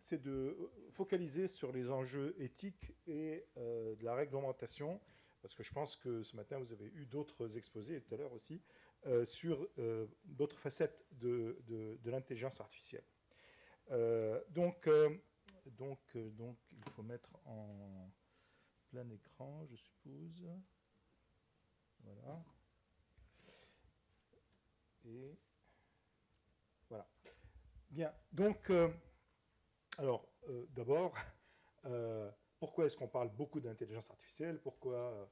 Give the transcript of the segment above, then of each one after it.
c'est de focaliser sur les enjeux éthiques et de la réglementation, parce que je pense que ce matin, vous avez eu d'autres exposés, et tout à l'heure aussi, sur d'autres facettes de l'intelligence artificielle. Donc, il faut mettre en plein écran, je suppose. Voilà. Et voilà. Bien. Donc, alors, d'abord, pourquoi est-ce qu'on parle beaucoup d'intelligence artificielle? Pourquoi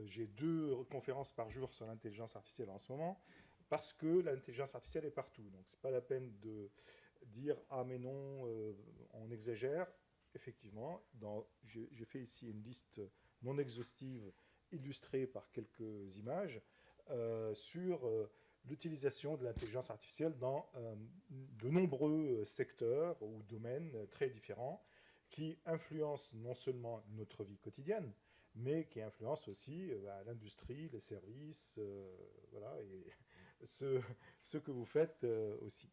j'ai 2 conférences par jour sur l'intelligence artificielle en ce moment? Parce que l'intelligence artificielle est partout. Donc, ce n'est pas la peine de dire « Ah, mais non, on exagère ». Effectivement, j'ai fait ici une liste non exhaustive illustrée par quelques images sur l'utilisation de l'intelligence artificielle dans de nombreux secteurs ou domaines très différents qui influencent non seulement notre vie quotidienne, mais qui influencent aussi l'industrie, les services, voilà, et ce que vous faites aussi.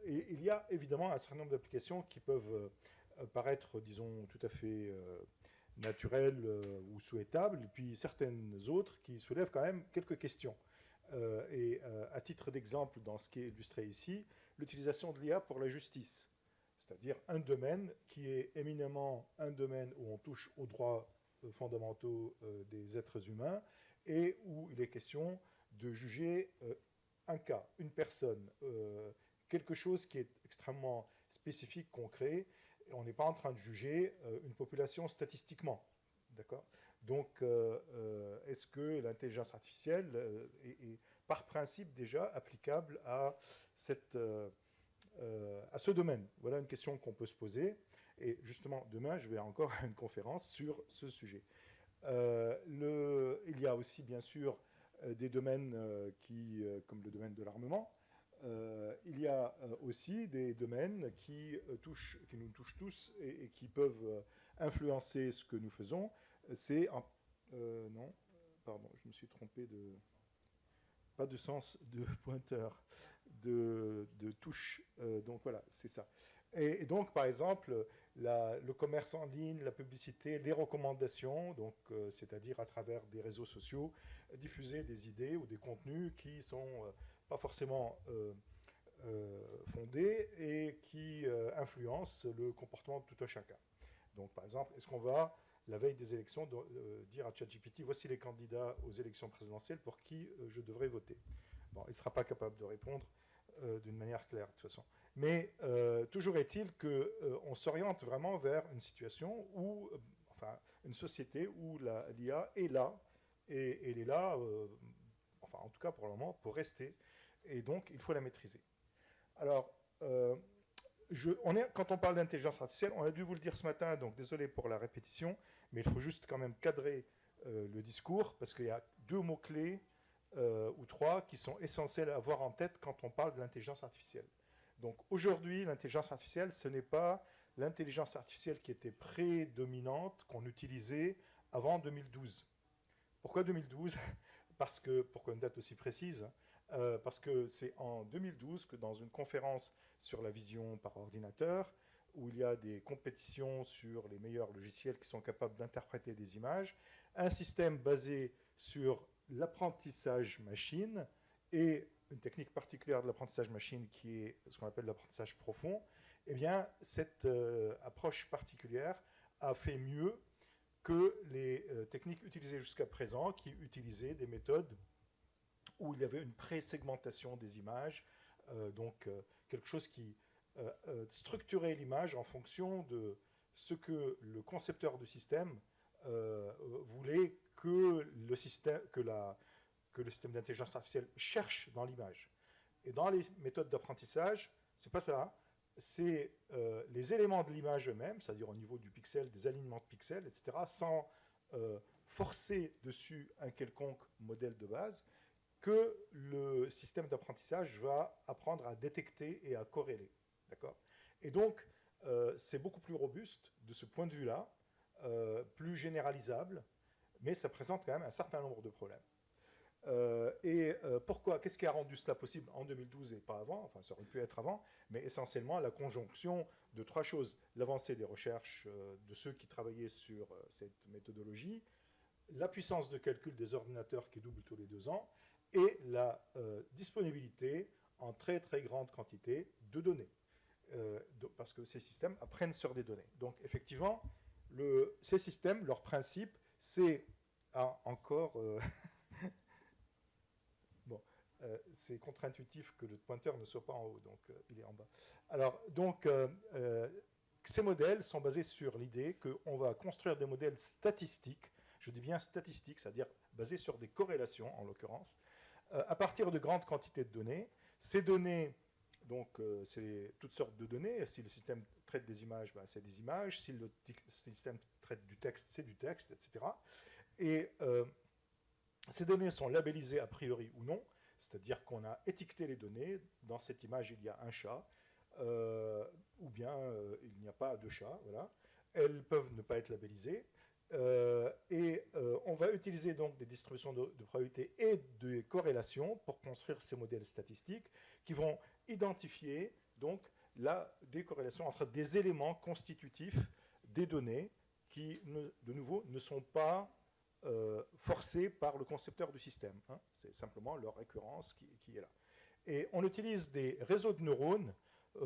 Et il y a évidemment un certain nombre d'applications qui peuvent paraître, disons, tout à fait naturelles ou souhaitables, et puis certaines autres qui soulèvent quand même quelques questions. À titre d'exemple, dans ce qui est illustré ici, l'utilisation de l'IA pour la justice, c'est-à-dire un domaine qui est éminemment un domaine où on touche aux droits fondamentaux des êtres humains et où il est question de juger un cas, une personne, quelque chose qui est extrêmement spécifique, concret, et on n'est pas en train de juger une population statistiquement. D'accord? Donc, est-ce que l'intelligence artificielle est par principe déjà applicable à ce domaine? Voilà une question qu'on peut se poser. Et justement, demain, je vais encore à une conférence sur ce sujet. Il y a aussi, bien sûr, des domaines comme le domaine de l'armement. Il y a aussi des domaines qui nous touchent tous et qui peuvent influencer ce que nous faisons. Non, pardon, je me suis trompé pas de sens de pointeur, de touche. Donc voilà, c'est ça. Et donc, par exemple, le commerce en ligne, la publicité, les recommandations, donc c'est-à-dire à travers des réseaux sociaux, diffuser des idées ou des contenus qui sont pas forcément fondés et qui influencent le comportement de tout un chacun. Donc, par exemple, est-ce qu'on va, la veille des élections, dire à ChatGPT, voici les candidats aux élections présidentielles pour qui je devrais voter? Bon, il ne sera pas capable de répondre d'une manière claire, de toute façon. Mais toujours est-il qu'on s'oriente vraiment vers une situation où, enfin, une société où l'IA est là, et elle est là, enfin, en tout cas pour le moment, pour rester. Et donc, il faut la maîtriser. Alors, quand on parle d'intelligence artificielle, on a dû vous le dire ce matin, donc désolé pour la répétition, mais il faut juste quand même cadrer le discours, parce qu'il y a 2 mots-clés ou 3 qui sont essentiels à avoir en tête quand on parle de l'intelligence artificielle. Donc aujourd'hui, l'intelligence artificielle, ce n'est pas l'intelligence artificielle qui était prédominante, qu'on utilisait avant 2012. Pourquoi 2012? Pourquoi une date aussi précise? Parce que c'est en 2012 que dans une conférence sur la vision par ordinateur, où il y a des compétitions sur les meilleurs logiciels qui sont capables d'interpréter des images, un système basé sur l'apprentissage machine et une technique particulière de l'apprentissage machine qui est ce qu'on appelle l'apprentissage profond, eh bien, cette approche particulière a fait mieux que les techniques utilisées jusqu'à présent, qui utilisaient des méthodes où il y avait une pré-segmentation des images, donc quelque chose qui structurait l'image en fonction de ce que le concepteur du système voulait que le système d'intelligence artificielle cherche dans l'image. Et dans les méthodes d'apprentissage, c'est pas ça. C'est les éléments de l'image eux-mêmes, c'est-à-dire au niveau du pixel, des alignements de pixels, etc., sans forcer dessus un quelconque modèle de base, que le système d'apprentissage va apprendre à détecter et à corréler. D'accord ? Et donc, c'est beaucoup plus robuste de ce point de vue-là, plus généralisable, mais ça présente quand même un certain nombre de problèmes. Pourquoi? Qu'est-ce qui a rendu cela possible en 2012 et pas avant? Enfin, ça aurait pu être avant, mais essentiellement la conjonction de trois choses. L'avancée des recherches de ceux qui travaillaient sur cette méthodologie, la puissance de calcul des ordinateurs qui double tous les 2 ans, et la disponibilité en très très grande quantité de données. Parce que ces systèmes apprennent sur des données. Donc effectivement, ces systèmes, leur principe, c'est encore... bon, c'est contre-intuitif que le pointeur ne soit pas en haut, donc il est en bas. Alors, donc, ces modèles sont basés sur l'idée qu'on va construire des modèles statistiques, je dis bien statistiques, c'est-à-dire basés sur des corrélations, en l'occurrence, à partir de grandes quantités de données. Ces données, donc, c'est toutes sortes de données. Si le système traite des images, ben, c'est des images. Si le système traite du texte, c'est du texte, etc. Et ces données sont labellisées a priori ou non, c'est-à-dire qu'on a étiqueté les données. Dans cette image, il y a un chat, ou bien il n'y a pas de chat. Voilà. Elles peuvent ne pas être labellisées. On va utiliser donc des distributions de probabilité et de corrélations pour construire ces modèles statistiques qui vont identifier donc des corrélations entre des éléments constitutifs des données qui, de nouveau, ne sont pas forcés par le concepteur du système. Hein. C'est simplement leur récurrence qui est là. Et on utilise des réseaux de neurones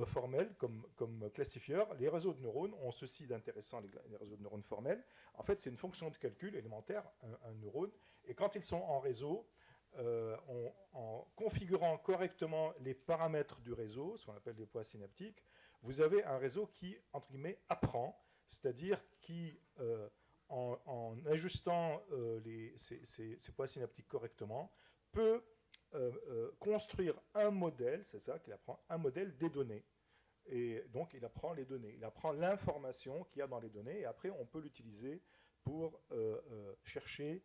formels comme classifieurs. Les réseaux de neurones ont ceci d'intéressant, les réseaux de neurones formels. En fait, c'est une fonction de calcul élémentaire, un neurone. Et quand ils sont en réseau, en configurant correctement les paramètres du réseau, ce qu'on appelle des poids synaptiques, vous avez un réseau qui, entre guillemets, apprend, c'est-à-dire qui, en ajustant ces poids synaptiques correctement, peut construire un modèle, c'est ça qu'il apprend, un modèle des données. Et donc il apprend les données, il apprend l'information qu'il y a dans les données, et après on peut l'utiliser pour chercher,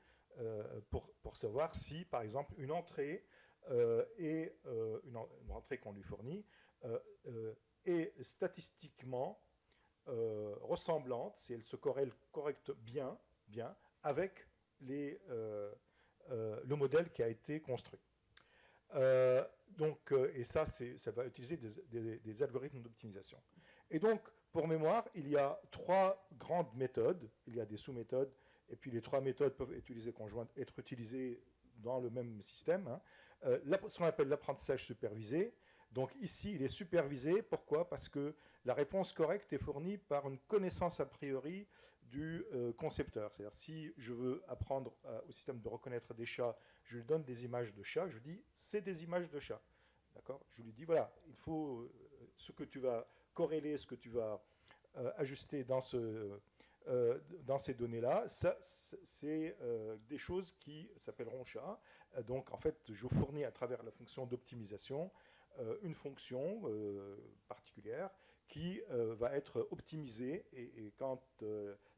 pour savoir si, par exemple, une entrée une entrée qu'on lui fournit est statistiquement ressemblante, si elle se corrèle bien avec le modèle qui a été construit. Et ça va utiliser des algorithmes d'optimisation. Et donc, pour mémoire, il y a 3 grandes méthodes. Il y a des sous-méthodes, et puis les 3 méthodes peuvent être utilisées dans le même système. Hein. Ce qu'on appelle l'apprentissage supervisé. Donc ici, il est supervisé. Pourquoi? Parce que la réponse correcte est fournie par une connaissance a priori du concepteur. C'est-à-dire, si je veux apprendre au système de reconnaître des chats, je lui donne des images de chats, je lui dis, c'est des images de chats. D'accord? Je lui dis, voilà, il faut ce que tu vas corréler, ce que tu vas ajuster dans ces données-là, c'est des choses qui s'appelleront chats. Donc, en fait, je fournis à travers la fonction d'optimisation une fonction particulière qui va être optimisée, et quand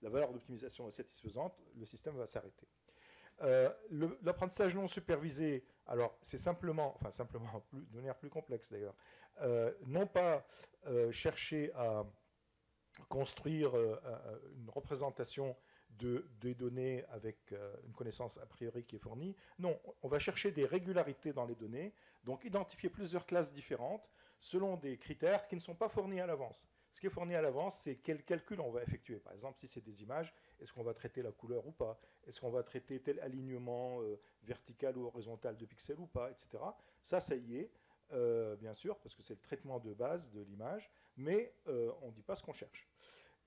la valeur d'optimisation est satisfaisante, le système va s'arrêter. L'apprentissage non supervisé, alors c'est simplement, de manière plus complexe d'ailleurs, non pas chercher à construire une représentation des données avec une connaissance a priori qui est fournie. Non, on va chercher des régularités dans les données, donc identifier plusieurs classes différentes selon des critères qui ne sont pas fournis à l'avance. Ce qui est fourni à l'avance, c'est quel calcul on va effectuer. Par exemple, si c'est des images, est-ce qu'on va traiter la couleur ou pas? Est-ce qu'on va traiter tel alignement vertical ou horizontal de pixels ou pas, etc. Ça y est, bien sûr, parce que c'est le traitement de base de l'image, mais on ne dit pas ce qu'on cherche.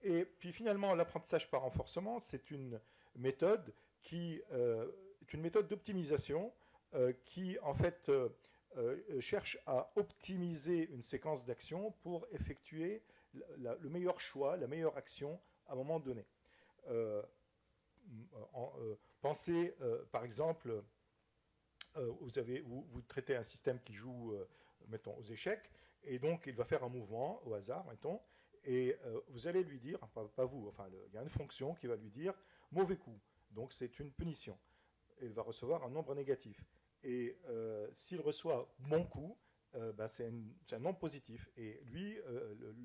Et puis finalement, l'apprentissage par renforcement, c'est une méthode d'optimisation qui, en fait, cherche à optimiser une séquence d'actions pour effectuer le meilleur choix, la meilleure action à un moment donné. Pensez, par exemple, vous traitez un système qui joue, mettons, aux échecs, et donc il va faire un mouvement au hasard, mettons, et vous allez lui dire, pas vous, enfin, il y a une fonction qui va lui dire mauvais coup, donc c'est une punition. Et il va recevoir un nombre négatif. Et s'il reçoit bon coup, c'est un nombre positif. Et lui,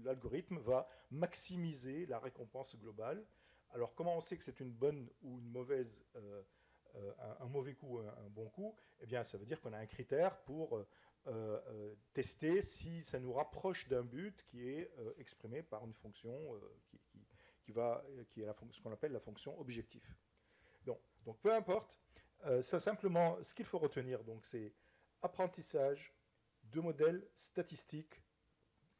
l'algorithme va maximiser la récompense globale. Alors, comment on sait que c'est une bonne ou une mauvaise un mauvais coup, un bon coup, eh bien, ça veut dire qu'on a un critère pour tester si ça nous rapproche d'un but qui est exprimé par une fonction qui est ce qu'on appelle la fonction objectif. Donc peu importe, ça simplement, ce qu'il faut retenir, donc, c'est apprentissage de modèles statistiques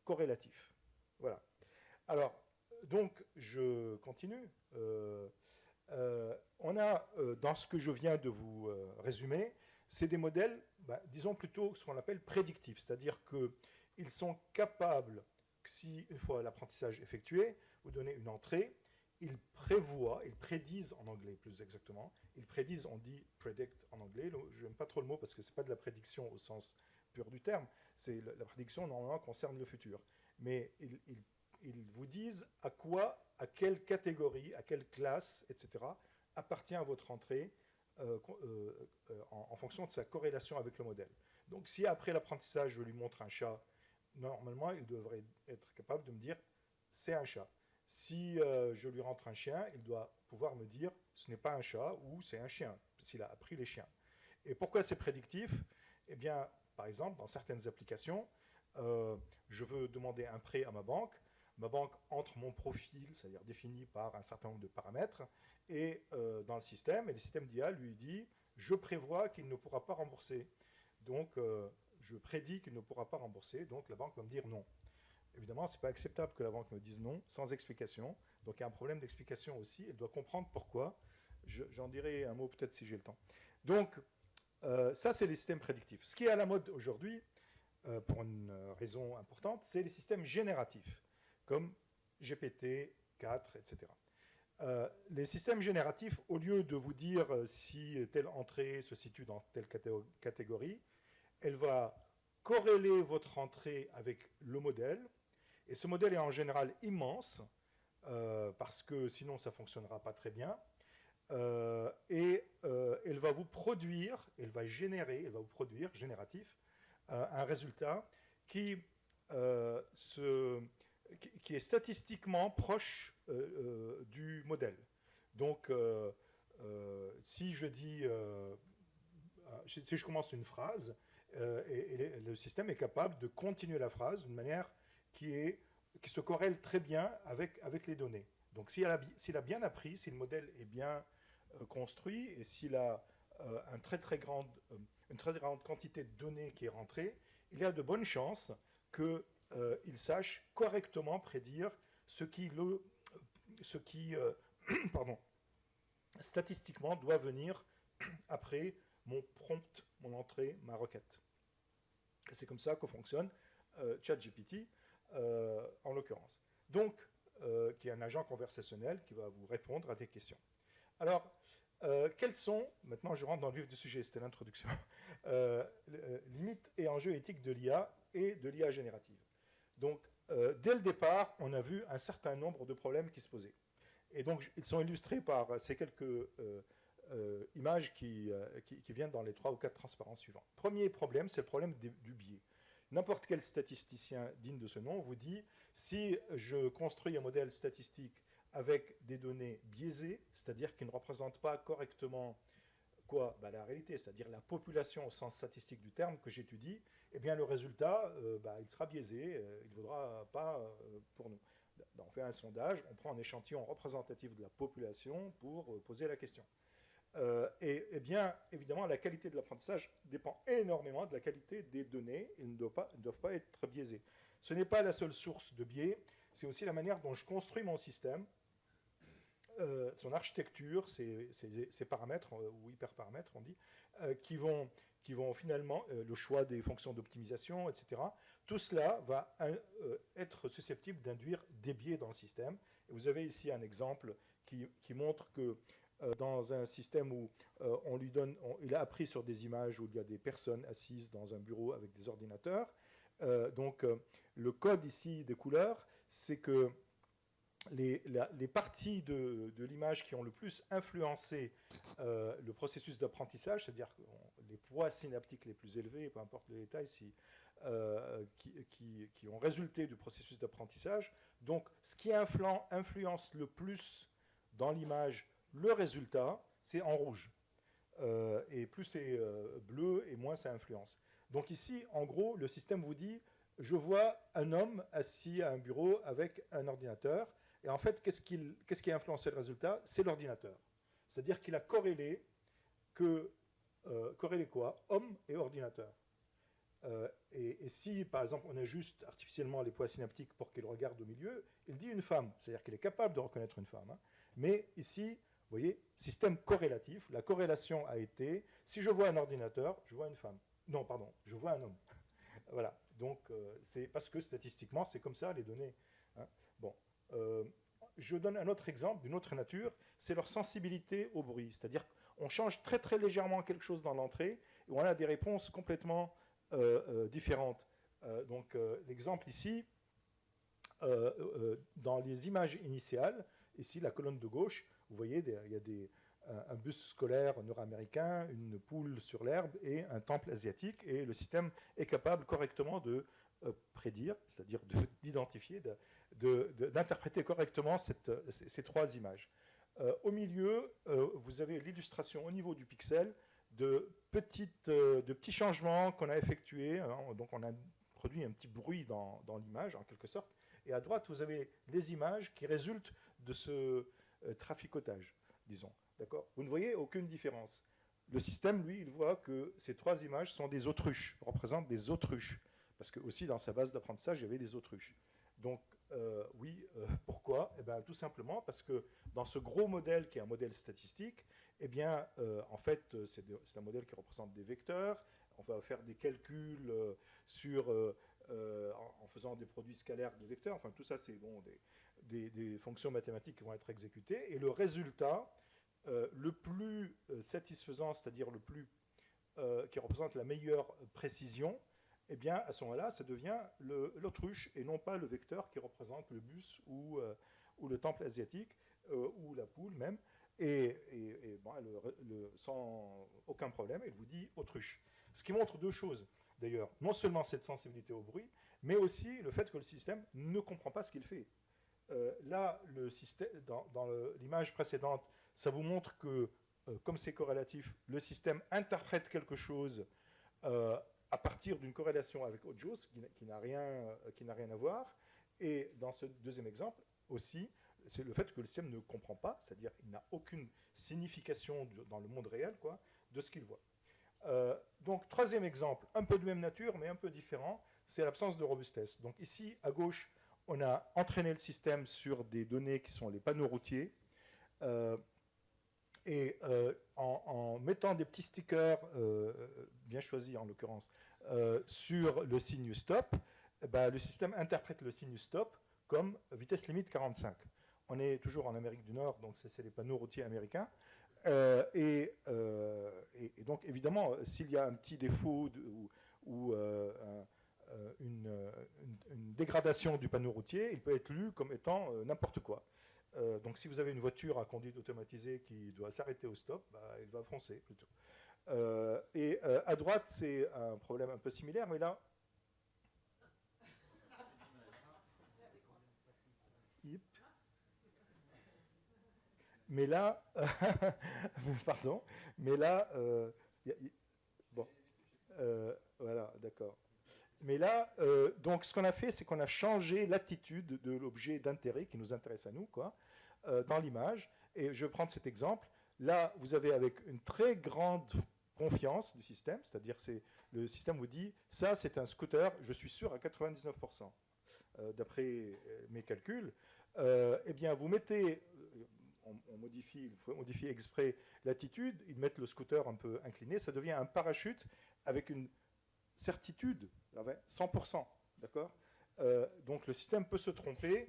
corrélatifs. Voilà. Alors, donc, je continue. On a, dans ce que je viens de vous résumer, c'est des modèles, disons plutôt ce qu'on appelle prédictifs, c'est-à-dire qu'ils sont capables, si une fois l'apprentissage effectué, vous donnez une entrée, ils prévoient, ils prédisent en anglais plus exactement, ils prédisent, on dit predict en anglais, je n'aime pas trop le mot parce que ce n'est pas de la prédiction au sens pur du terme, c'est la prédiction normalement concerne le futur, mais ils vous disent à quoi, à quelle catégorie, à quelle classe, etc., appartient votre entrée en fonction de sa corrélation avec le modèle. Donc si après l'apprentissage, je lui montre un chat, normalement, il devrait être capable de me dire c'est un chat. Si je lui rentre un chien, il doit pouvoir me dire ce n'est pas un chat ou c'est un chien, s'il a appris les chiens. Et pourquoi c'est prédictif? Eh bien, par exemple, dans certaines applications, je veux demander un prêt à ma banque entre mon profil, c'est-à-dire défini par un certain nombre de paramètres, et dans le système, et le système d'IA lui dit « je prévois qu'il ne pourra pas rembourser ». Donc, je prédis qu'il ne pourra pas rembourser, donc la banque va me dire non. Évidemment, ce n'est pas acceptable que la banque me dise non, sans explication. Donc, il y a un problème d'explication aussi, elle doit comprendre pourquoi. J'en dirai un mot peut-être si j'ai le temps. Donc, ça, c'est les systèmes prédictifs. Ce qui est à la mode aujourd'hui, pour une raison importante, c'est les systèmes génératifs, comme GPT-4, etc. Les systèmes génératifs, au lieu de vous dire si telle entrée se situe dans telle catégorie, elle va corréler votre entrée avec le modèle, et ce modèle est en général immense, parce que sinon ça ne fonctionnera pas très bien, et elle va vous produire, elle va vous produire, génératif, un résultat qui est statistiquement proche du modèle. Donc, si je dis, si je commence une phrase, et le système est capable de continuer la phrase d'une manière qui se corrèle très bien avec les données. Donc, s'il a bien appris, si le modèle est bien construit et s'il a une très grande quantité de données qui est rentrée, il y a de bonnes chances qu'il sache correctement prédire ce qui pardon, statistiquement doit venir après mon prompt, mon entrée, ma requête. Et c'est comme ça que fonctionne ChatGPT, en l'occurrence. Donc, qui est un agent conversationnel qui va vous répondre à des questions. Alors, quels sont, maintenant je rentre dans le vif du sujet, c'était l'introduction, limites et enjeux éthiques de l'IA et de l'IA générative. Donc, dès le départ, on a vu un certain nombre de problèmes qui se posaient. Et donc, ils sont illustrés par ces quelques images qui viennent dans les 3 ou 4 transparences suivants. Premier problème, c'est le problème du biais. N'importe quel statisticien digne de ce nom vous dit, si je construis un modèle statistique avec des données biaisées, c'est-à-dire qui ne représentent pas correctement quoi, la réalité, c'est-à-dire la population au sens statistique du terme que j'étudie, eh bien le résultat, il sera biaisé, il ne vaudra pas pour nous. On fait un sondage, on prend un échantillon représentatif de la population pour poser la question. Et bien, évidemment, la qualité de l'apprentissage dépend énormément de la qualité des données. Ils ne doivent pas être biaisés. Ce n'est pas la seule source de biais, c'est aussi la manière dont je construis mon système, son architecture, ses paramètres, ou hyperparamètres, on dit, qui vont finalement, le choix des fonctions d'optimisation, etc. Tout cela va être susceptible d'induire des biais dans le système. Et vous avez ici un exemple qui montre que dans un système où il a appris sur des images où il y a des personnes assises dans un bureau avec des ordinateurs. Donc, le code ici des couleurs, c'est que les parties de l'image qui ont le plus influencé le processus d'apprentissage, c'est-à-dire les poids synaptiques les plus élevés, peu importe le détail, qui ont résulté du processus d'apprentissage. Donc, ce qui influence le plus dans l'image le résultat, c'est en rouge. et plus c'est bleu, et moins ça influence. Donc ici, en gros, le système vous dit, je vois un homme assis à un bureau avec un ordinateur, et en fait, qu'est-ce qui a influencé le résultat? C'est l'ordinateur. C'est-à-dire qu'il a corrélé quoi? Homme et ordinateur. Et si, par exemple, on ajuste artificiellement les poids synaptiques pour qu'il regarde au milieu, il dit une femme, c'est-à-dire qu'il est capable de reconnaître une femme. Hein. Mais ici, vous voyez, système corrélatif, la corrélation a été, si je vois un ordinateur, je vois une femme. Non, pardon, je vois un homme. Voilà, donc c'est parce que statistiquement, c'est comme ça les données. Hein. Bon, je donne un autre exemple d'une autre nature, c'est leur sensibilité au bruit. C'est-à-dire qu'on change très très légèrement quelque chose dans l'entrée, et on a des réponses complètement différentes. Donc l'exemple ici, dans les images initiales, ici la colonne de gauche, vous voyez, il y a un bus scolaire nord-américain, une poule sur l'herbe et un temple asiatique, et le système est capable correctement de prédire, c'est-à-dire d'identifier, d'interpréter correctement ces trois images. Au milieu, vous avez l'illustration au niveau du pixel de petits changements qu'on a effectués. Hein, donc on a produit un petit bruit dans l'image, en quelque sorte. Et à droite, vous avez les images qui résultent de ce traficotage, disons. D'accord ? Vous ne voyez aucune différence. Le système, lui, il voit que ces trois images sont des autruches, représentent des autruches. Parce que aussi, dans sa base d'apprentissage, il y avait des autruches. Donc, oui, pourquoi ? Eh bien, tout simplement parce que dans ce gros modèle qui est un modèle statistique, eh bien, en fait, c'est un modèle qui représente des vecteurs. On va faire des calculs en faisant des produits scalaires de vecteurs. Enfin, tout ça, c'est bon, des fonctions mathématiques qui vont être exécutées. Et le résultat, le plus satisfaisant, c'est-à-dire le plus qui représente la meilleure précision, eh bien, à ce moment-là, ça devient l'autruche et non pas le vecteur qui représente le bus ou le temple asiatique ou la poule même. Et bon, sans aucun problème, elle vous dit autruche. Ce qui montre deux choses, d'ailleurs. Non seulement cette sensibilité au bruit, mais aussi le fait que le système ne comprend pas ce qu'il fait. Là, le système, dans l'image précédente, ça vous montre que, comme c'est corrélatif, le système interprète quelque chose à partir d'une corrélation avec autre chose qui n'a rien à voir. Et dans ce deuxième exemple aussi, c'est le fait que le système ne comprend pas, c'est-à-dire qu'il n'a aucune signification dans le monde réel quoi, de ce qu'il voit. Donc, troisième exemple, un peu de même nature, mais un peu différent, c'est l'absence de robustesse. Donc ici, à gauche, on a entraîné le système sur des données qui sont les panneaux routiers, et en mettant des petits stickers, bien choisis en l'occurrence, sur le signe stop, le système interprète le signe stop comme vitesse limite 45. On est toujours en Amérique du Nord, donc c'est les panneaux routiers américains. Et donc, évidemment, s'il y a un petit défaut ou une dégradation du panneau routier, il peut être lu comme étant n'importe quoi. Donc, si vous avez une voiture à conduite automatisée qui doit s'arrêter au stop, elle va foncer plutôt. À droite, c'est un problème un peu similaire, mais là... Mais là, pardon, mais là, bon, voilà, d'accord. Mais là, donc ce qu'on a fait, c'est qu'on a changé l'attitude de l'objet d'intérêt qui nous intéresse à nous, quoi, dans l'image. Et je vais prendre cet exemple. Là, vous avez avec une très grande confiance du système, c'est-à-dire le système vous dit, ça c'est un scooter, je suis sûr à 99%, d'après mes calculs. Eh bien, vous mettez... il faut modifier exprès l'attitude, ils mettent le scooter un peu incliné, ça devient un parachute avec une certitude, 100%, d'accord. Donc le système peut se tromper,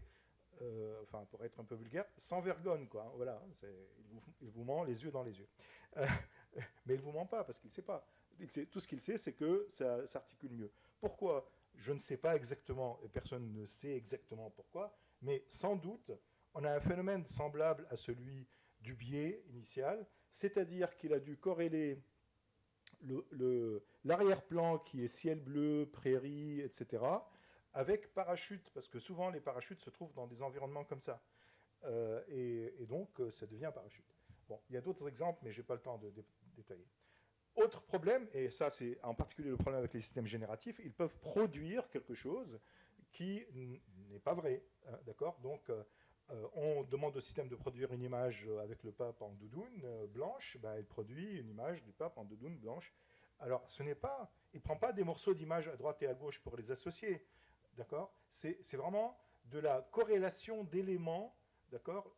enfin pour être un peu vulgaire, sans vergogne, quoi. Voilà, il vous ment les yeux dans les yeux. Mais il ne vous ment pas parce qu'il ne sait pas. Tout ce qu'il sait, c'est que ça s'articule mieux. Pourquoi ? Je ne sais pas exactement, et personne ne sait exactement pourquoi, mais sans doute, on a un phénomène semblable à celui du biais initial, c'est-à-dire qu'il a dû corréler l'arrière-plan qui est ciel bleu, prairie, etc., avec parachute, parce que souvent les parachutes se trouvent dans des environnements comme ça. Et donc, ça devient un parachute. Bon, il y a d'autres exemples, mais je n'ai pas le temps détaillé. Autre problème, et ça c'est en particulier le problème avec les systèmes génératifs, ils peuvent produire quelque chose qui n'est pas vrai. Hein, d'accord ? Donc, on demande au système de produire une image avec le pape en doudoune blanche, ben, il produit une image du pape en doudoune blanche. Alors, ce n'est pas, il ne prend pas des morceaux d'images à droite et à gauche pour les associer. D'accord ? C'est vraiment de la corrélation d'éléments. D'accord ?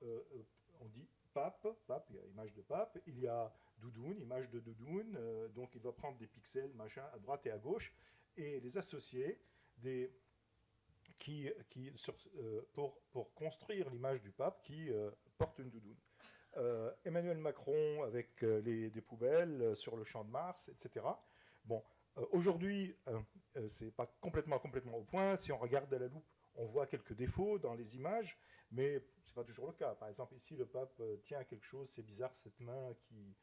On dit pape, il y a image de pape, il y a doudoune, image de doudoune, donc il va prendre des pixels, machin, à droite et à gauche, et les associer pour construire l'image du pape qui porte une doudoune. Emmanuel Macron avec des poubelles sur le champ de Mars, etc. Bon, aujourd'hui, c'est pas complètement au point. Si on regarde à la loupe, on voit quelques défauts dans les images, mais c'est pas toujours le cas. Par exemple, ici, le pape tient quelque chose, c'est bizarre, cette main qui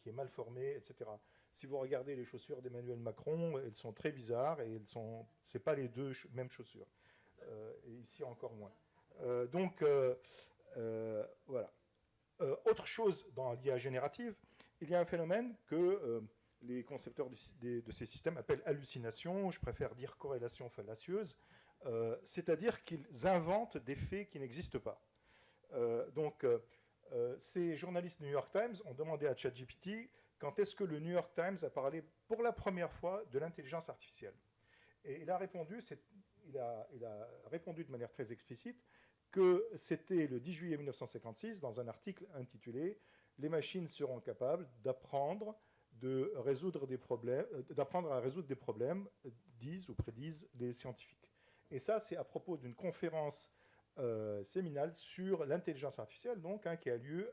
est mal formée, etc. Si vous regardez les chaussures d'Emmanuel Macron, elles sont très bizarres et c'est pas les deux mêmes chaussures. Et ici encore moins. Donc, voilà. Autre chose dans l'IA générative, il y a un phénomène que les concepteurs de ces systèmes appellent hallucination, je préfère dire corrélation fallacieuse, c'est-à-dire qu'ils inventent des faits qui n'existent pas. Donc, ces journalistes du New York Times ont demandé à ChatGPT quand est-ce que le New York Times a parlé pour la première fois de l'intelligence artificielle. Et il a répondu de manière très explicite que c'était le 10 juillet 1956 dans un article intitulé « Les machines seront capables d'apprendre à résoudre des problèmes, disent ou prédisent les scientifiques ». Et ça, c'est à propos d'une conférence séminale sur l'intelligence artificielle, donc, hein, qui a eu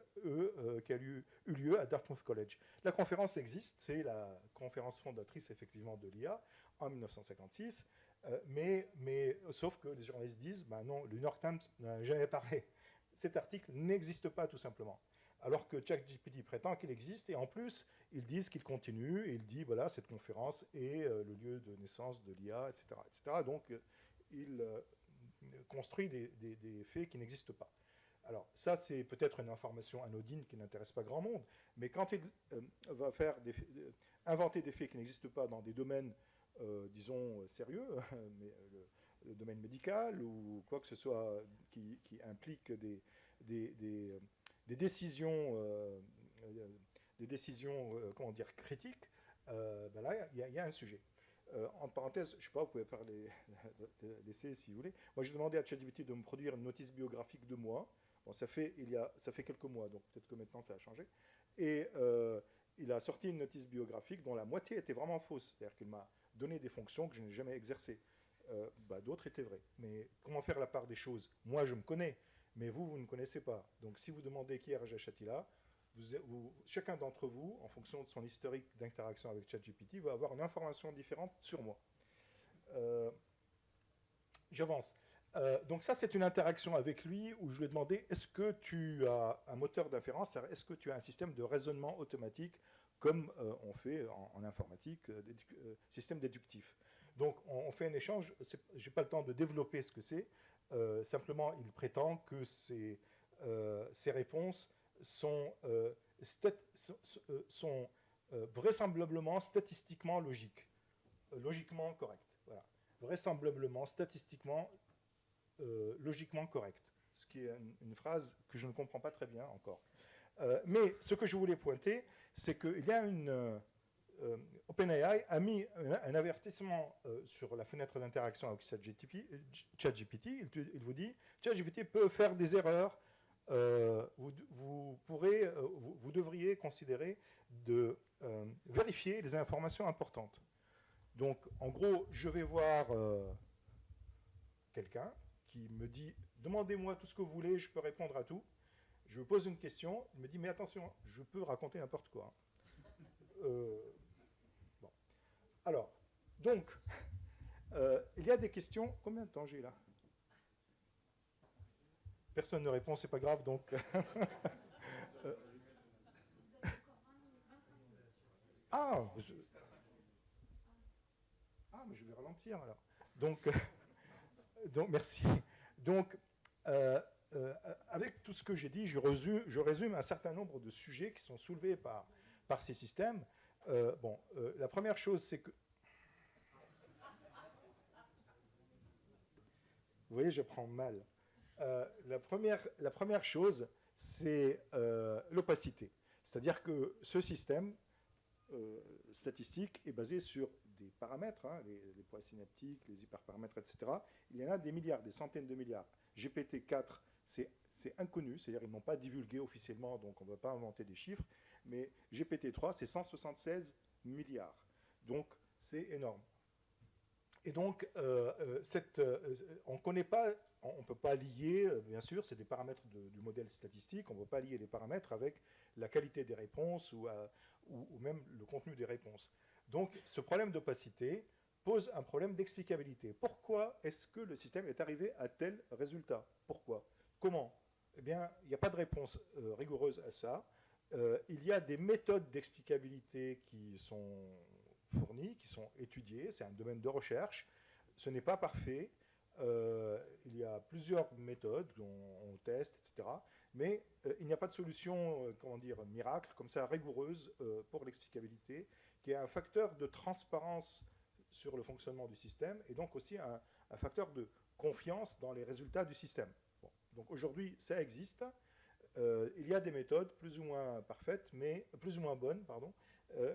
lieu à Dartmouth College. La conférence existe, c'est la conférence fondatrice, effectivement, de l'IA, en 1956, mais sauf que les journalistes disent, ben non, le New York Times n'a jamais parlé. Cet article n'existe pas, tout simplement. Alors que ChatGPT prétend qu'il existe, et en plus, ils disent qu'il continue, et il dit, voilà, cette conférence est le lieu de naissance de l'IA, etc., etc. Donc, il construit des faits qui n'existent pas. Alors, ça, c'est peut-être une information anodine qui n'intéresse pas grand monde, mais quand il va inventer des faits qui n'existent pas dans des domaines, disons, sérieux, mais le domaine médical ou quoi que ce soit qui implique des décisions, comment dire, critiques, ben là, il y a un sujet. En parenthèse, je ne sais pas, vous pouvez parler, laisser si vous voulez. Moi, j'ai demandé à ChatGPT de me produire une notice biographique de moi. Bon, ça fait quelques mois, donc peut-être que maintenant ça a changé. Et il a sorti une notice biographique dont la moitié était vraiment fausse. C'est-à-dire qu'il m'a donné des fonctions que je n'ai jamais exercées. D'autres étaient vraies. Mais comment faire la part des choses? Moi, je me connais, mais vous ne connaissez pas. Donc, si vous demandez qui est Raja Shatila, chacun d'entre vous, en fonction de son historique d'interaction avec ChatGPT, va avoir une information différente sur moi. J'avance. Donc ça, c'est une interaction avec lui où je lui ai demandé, est-ce que tu as un moteur d'inférence, est-ce que tu as un système de raisonnement automatique comme on fait en informatique, système déductif. Donc on fait un échange, je n'ai pas le temps de développer ce que c'est, simplement il prétend que ces réponses sont vraisemblablement statistiquement logiques, logiquement correctes. Voilà. Vraisemblablement, statistiquement, logiquement correctes. Ce qui est une phrase que je ne comprends pas très bien encore. Mais ce que je voulais pointer, c'est qu'il y a OpenAI a mis un avertissement sur la fenêtre d'interaction avec ChatGPT. Il vous dit, ChatGPT peut faire des erreurs. Vous devriez considérer de vérifier les informations importantes. Donc, en gros, je vais voir quelqu'un qui me dit « Demandez-moi tout ce que vous voulez, je peux répondre à tout ». Je pose une question, il me dit « Mais attention, je peux raconter n'importe quoi ». Bon. Alors, donc, il y a des questions. Combien de temps j'ai là? Personne ne répond, c'est pas grave, donc. Mais je vais ralentir alors. Donc merci. Donc, avec tout ce que j'ai dit, je résume un certain nombre de sujets qui sont soulevés par par ces systèmes. La première chose, c'est que... Vous voyez, je prends mal. La première chose, c'est l'opacité. C'est-à-dire que ce système statistique est basé sur des paramètres, hein, les poids synaptiques, les hyperparamètres, etc. Il y en a des milliards, des centaines de milliards. GPT-4, c'est inconnu, c'est-à-dire qu'ils n'ont pas divulgué officiellement, donc on ne va pas inventer des chiffres, mais GPT-3, c'est 176 milliards. Donc, c'est énorme. Et donc, on ne connaît pas, on ne peut pas lier, bien sûr, c'est des paramètres du modèle statistique, on ne peut pas lier les paramètres avec la qualité des réponses ou même le contenu des réponses. Donc, ce problème d'opacité pose un problème d'explicabilité. Pourquoi est-ce que le système est arrivé à tel résultat? Pourquoi? Comment? Eh bien, il n'y a pas de réponse rigoureuse à ça. Il y a des méthodes d'explicabilité qui sont fournies, qui sont étudiées, c'est un domaine de recherche, ce n'est pas parfait, il y a plusieurs méthodes dont on teste, etc., mais il n'y a pas de solution, comment dire, miracle, comme ça, rigoureuse pour l'explicabilité, qui est un facteur de transparence sur le fonctionnement du système, et donc aussi un facteur de confiance dans les résultats du système. Bon. Donc aujourd'hui, ça existe, il y a des méthodes plus ou moins parfaites, mais plus ou moins bonnes, pardon,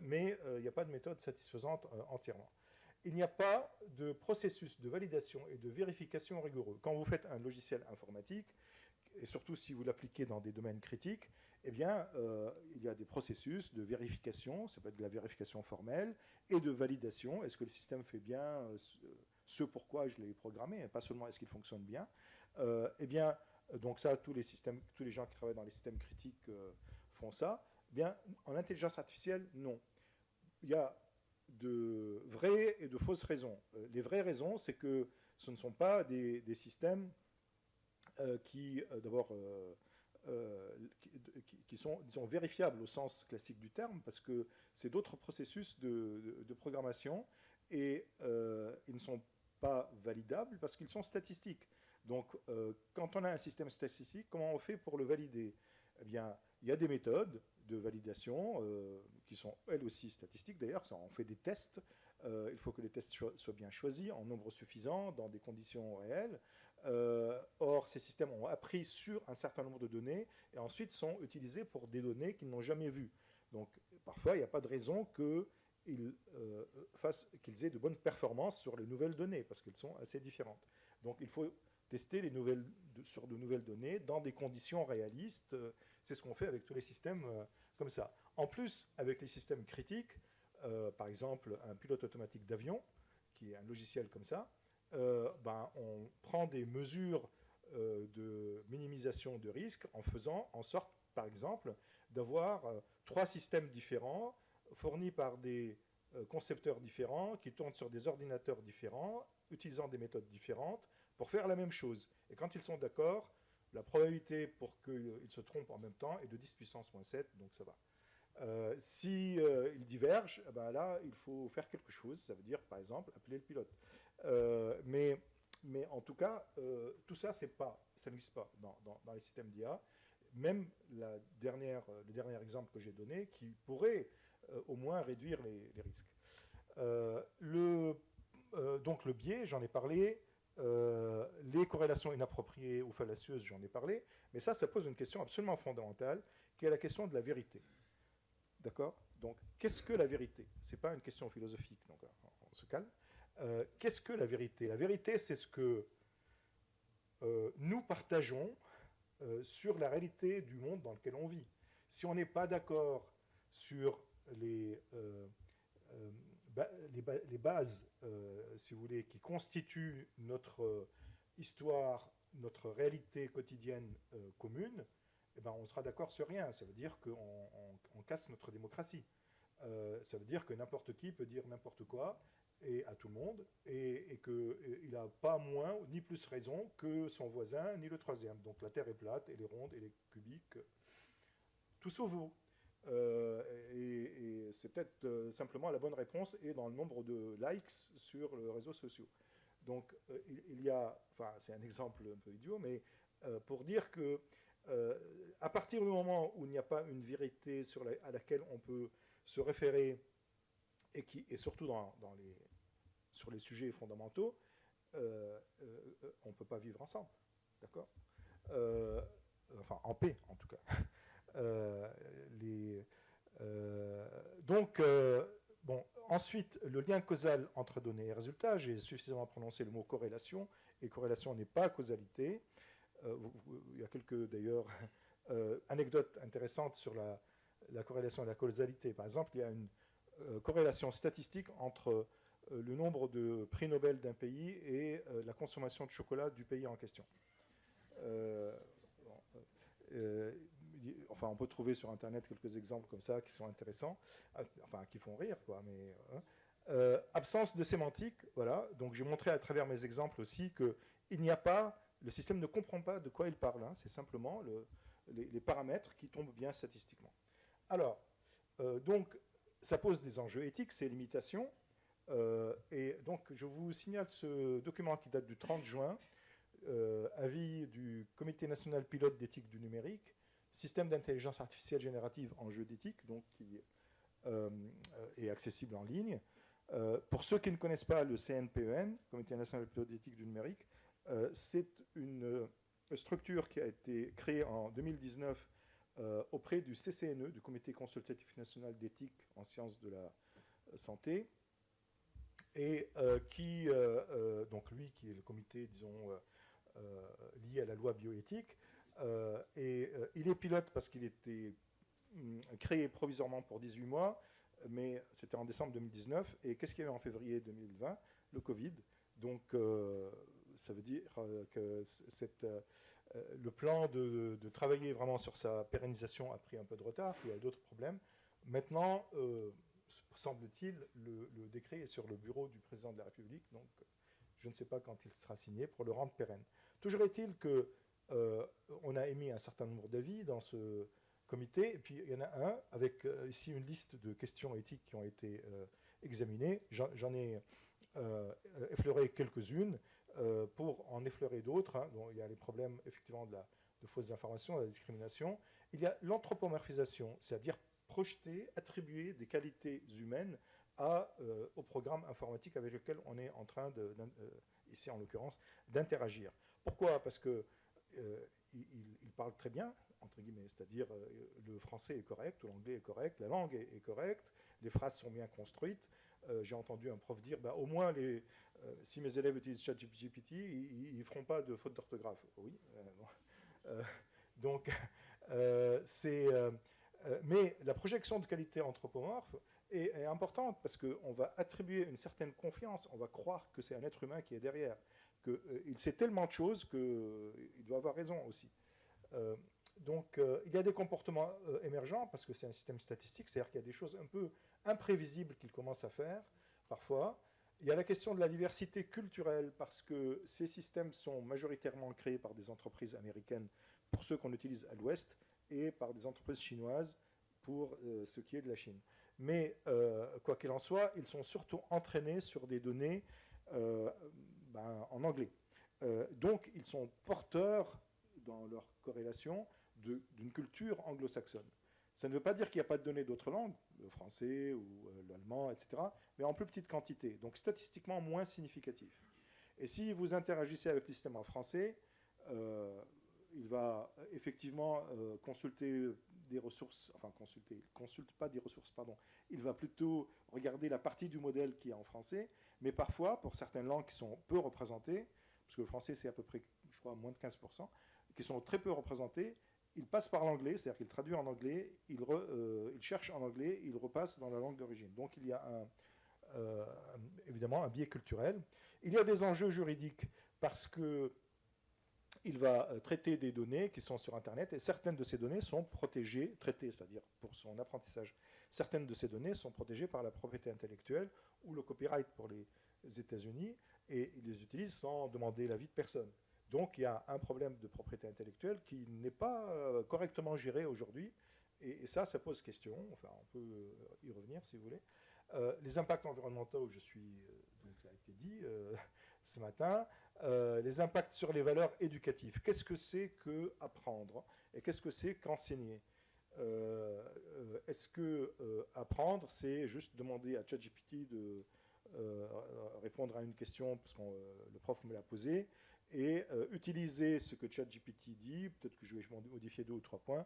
mais il n'y a pas de méthode satisfaisante entièrement. Il n'y a pas de processus de validation et de vérification rigoureux. Quand vous faites un logiciel informatique, et surtout si vous l'appliquez dans des domaines critiques, eh bien, il y a des processus de vérification, ça peut être de la vérification formelle, et de validation. Est-ce que le système fait bien ce pourquoi je l'ai programmé, et pas seulement est-ce qu'il fonctionne bien. Eh bien, donc ça, tous les gens qui travaillent dans les systèmes critiques font ça. Eh bien, en intelligence artificielle, non. Il y a de vraies et de fausses raisons. Les vraies raisons, c'est que ce ne sont pas des systèmes qui, d'abord, qui sont, disons, vérifiables au sens classique du terme, parce que c'est d'autres processus de programmation, et ils ne sont pas validables parce qu'ils sont statistiques. Donc, quand on a un système statistique, comment on fait pour le valider? Eh bien, il y a des méthodes de validation qui sont elles aussi statistiques. D'ailleurs, on fait des tests. Il faut que les tests soient bien choisis en nombre suffisant, dans des conditions réelles. Or, ces systèmes ont appris sur un certain nombre de données et ensuite sont utilisés pour des données qu'ils n'ont jamais vues. Donc, parfois, il n'y a pas de raison qu'ils aient de bonnes performances sur les nouvelles données, parce qu'elles sont assez différentes. Donc, il faut tester sur de nouvelles données dans des conditions réalistes. C'est ce qu'on fait avec tous les systèmes comme ça. En plus, avec les systèmes critiques, par exemple un pilote automatique d'avion, qui est un logiciel comme ça, on prend des mesures de minimisation de risque en faisant en sorte, par exemple, d'avoir 3 systèmes différents fournis par des concepteurs différents qui tournent sur des ordinateurs différents, utilisant des méthodes différentes, pour faire la même chose. Et quand ils sont d'accord, la probabilité pour qu'ils se trompent en même temps est de 10 puissance moins 7, donc ça va. Si ils divergent, là, il faut faire quelque chose. Ça veut dire, par exemple, appeler le pilote. Mais en tout cas, tout ça, ça n'existe pas dans les systèmes d'IA. Même le dernier exemple que j'ai donné, qui pourrait au moins réduire les risques. Donc le biais, j'en ai parlé. Les corrélations inappropriées ou fallacieuses, j'en ai parlé, mais ça pose une question absolument fondamentale, qui est la question de la vérité. D'accord? Donc, qu'est-ce que la vérité? Ce n'est pas une question philosophique, donc on se calme. Qu'est-ce que la vérité? La vérité, c'est ce que nous partageons sur la réalité du monde dans lequel on vit. Si on n'est pas d'accord sur les bases, si vous voulez, qui constituent notre histoire, notre réalité quotidienne commune, eh ben, on sera d'accord sur rien. Ça veut dire qu'on casse notre démocratie. Ça veut dire que n'importe qui peut dire n'importe quoi et à tout le monde, et qu'il n'a pas moins ni plus raison que son voisin, ni le troisième. Donc la Terre est plate, elle est ronde, elle est cubique. Tout se vaut. Et c'est peut-être simplement la bonne réponse est dans le nombre de likes sur les réseaux sociaux. Donc il y a, enfin c'est un exemple un peu idiot, mais pour dire que À partir du moment où il n'y a pas une vérité à laquelle on peut se référer, et surtout sur les sujets fondamentaux, on ne peut pas vivre ensemble. D'accord Enfin, en paix, en tout cas. Donc, bon, ensuite, le lien causal entre données et résultats, j'ai suffisamment prononcé le mot corrélation, et corrélation n'est pas causalité. Il y a quelques, d'ailleurs, anecdotes intéressantes sur la corrélation et la causalité. Par exemple, il y a une corrélation statistique entre le nombre de prix Nobel d'un pays et la consommation de chocolat du pays en question. Enfin, on peut trouver sur Internet quelques exemples comme ça qui sont intéressants, enfin, qui font rire, quoi. Mais, absence de sémantique, voilà. Donc, j'ai montré à travers mes exemples aussi qu'il n'y a pas, le système ne comprend pas de quoi il parle. Hein. C'est simplement les paramètres qui tombent bien statistiquement. Alors, donc, ça pose des enjeux éthiques, ces limitations. Et donc, je vous signale ce document qui date du 30 juin, avis du Comité national pilote d'éthique du numérique, système d'intelligence artificielle générative en jeu d'éthique, donc qui est accessible en ligne. Pour ceux qui ne connaissent pas le CNPEN, Comité national pilote d'éthique du numérique, c'est une structure qui a été créée en 2019 auprès du CCNE, du Comité consultatif national d'éthique en sciences de la santé, et donc lui qui est le comité, disons, lié à la loi bioéthique, il est pilote parce qu'il était créé provisoirement pour 18 mois, mais c'était en décembre 2019, et qu'est-ce qu'il y a eu en février 2020 ? Le Covid. Donc ça veut dire que le plan de travailler vraiment sur sa pérennisation a pris un peu de retard, il y a d'autres problèmes. Maintenant, semble-t-il, le décret est sur le bureau du président de la République, donc je ne sais pas quand il sera signé pour le rendre pérenne. Toujours est-il qu'on a émis un certain nombre d'avis dans ce comité, et puis il y en a un avec ici une liste de questions éthiques qui ont été examinées. J'en ai effleuré quelques-unes pour en effleurer d'autres. Hein. Bon, il y a les problèmes effectivement de fausses informations, de la discrimination. Il y a l'anthropomorphisation, c'est-à-dire projeter, attribuer des qualités humaines au programme informatique avec lequel on est en train, ici en l'occurrence, d'interagir. Pourquoi ? Parce que il parle très bien, entre guillemets, c'est-à-dire le français est correct, ou l'anglais est correct, la langue est correcte, les phrases sont bien construites. J'ai entendu un prof dire, au moins, si mes élèves utilisent ChatGPT, ils ne feront pas de faute d'orthographe. Oui. Donc, mais la projection de qualité anthropomorphe est importante parce qu'on va attribuer une certaine confiance, on va croire que c'est un être humain qui est derrière, qu'il sait tellement de choses qu'il doit avoir raison aussi. Donc il y a des comportements émergents parce que c'est un système statistique, c'est-à-dire qu'il y a des choses un peu imprévisibles qu'il commence à faire parfois. Il y a la question de la diversité culturelle parce que ces systèmes sont majoritairement créés par des entreprises américaines pour ceux qu'on utilise à l'Ouest et par des entreprises chinoises pour ce qui est de la Chine. Mais quoi qu'il en soit, ils sont surtout entraînés sur des données en anglais. Donc ils sont porteurs dans leur corrélation d'une culture anglo-saxonne. Ça ne veut pas dire qu'il n'y a pas de données d'autres langues, le français ou l'allemand, etc., mais en plus petite quantité, donc statistiquement moins significatif. Et si vous interagissez avec le système en français, il va effectivement consulter des ressources, enfin consulte pas des ressources, pardon, il va plutôt regarder la partie du modèle qui est en français, mais parfois, pour certaines langues qui sont peu représentées, parce que le français c'est à peu près, je crois, moins de 15%, qui sont très peu représentées, il passe par l'anglais, c'est-à-dire qu'il traduit en anglais, il cherche en anglais, il repasse dans la langue d'origine. Donc il y a évidemment un biais culturel. Il y a des enjeux juridiques parce qu'il va traiter des données qui sont sur Internet et certaines de ces données sont protégées, traitées, c'est-à-dire pour son apprentissage. Certaines de ces données sont protégées par la propriété intellectuelle ou le copyright pour les États-Unis et ils les utilisent sans demander l'avis de personne. Donc il y a un problème de propriété intellectuelle qui n'est pas correctement géré aujourd'hui, et ça pose question, enfin on peut y revenir si vous voulez. Les impacts environnementaux, donc ça a été dit, ce matin, les impacts sur les valeurs éducatives. Qu'est-ce que c'est que apprendre et qu'est-ce que c'est qu'enseigner? Est-ce que apprendre, c'est juste demander à ChatGPT de répondre à une question parce que le prof me l'a posée et utiliser ce que ChatGPT dit, peut-être que je vais modifier 2 ou 3 points,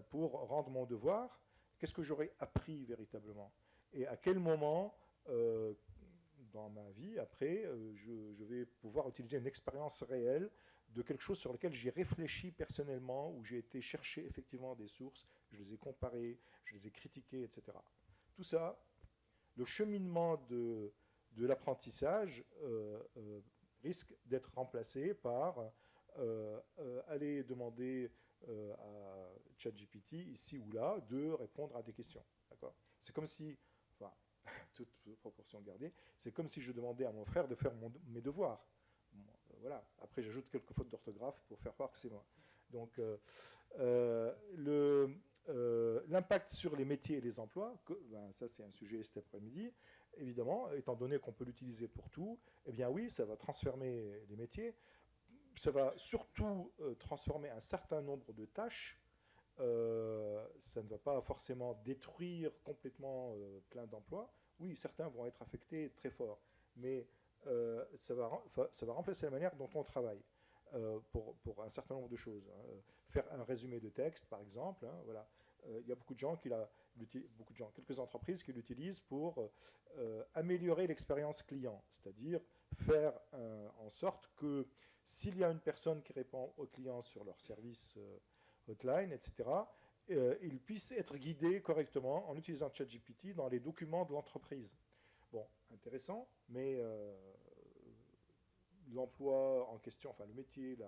pour rendre mon devoir? Qu'est-ce que j'aurais appris véritablement? Et à quel moment dans ma vie, après, je vais pouvoir utiliser une expérience réelle de quelque chose sur lequel j'ai réfléchi personnellement, où j'ai été chercher effectivement des sources, je les ai comparées, je les ai critiquées, etc. Tout ça, le cheminement de l'apprentissage risque d'être remplacé par aller demander à ChatGPT, ici ou là, de répondre à des questions. D'accord? C'est comme si, enfin, toute proportion gardée, c'est comme si je demandais à mon frère de faire mes devoirs. Bon, voilà. Après, j'ajoute quelques fautes d'orthographe pour faire croire que c'est moi. Donc, l'impact sur les métiers et les emplois, ça c'est un sujet cet après-midi, évidemment, étant donné qu'on peut l'utiliser pour tout, eh bien oui, ça va transformer les métiers, ça va surtout transformer un certain nombre de tâches, ça ne va pas forcément détruire complètement plein d'emplois. Oui, certains vont être affectés très fort, mais ça va remplacer la manière dont on travaille pour un certain nombre de choses. Hein. Faire un résumé de texte, par exemple, hein, voilà. Il y a beaucoup de gens quelques entreprises qui l'utilisent pour améliorer l'expérience client, c'est-à-dire faire en sorte que s'il y a une personne qui répond aux clients sur leur service hotline, etc., ils puissent être guidés correctement en utilisant ChatGPT dans les documents de l'entreprise. Bon, intéressant, mais l'emploi en question, enfin le métier,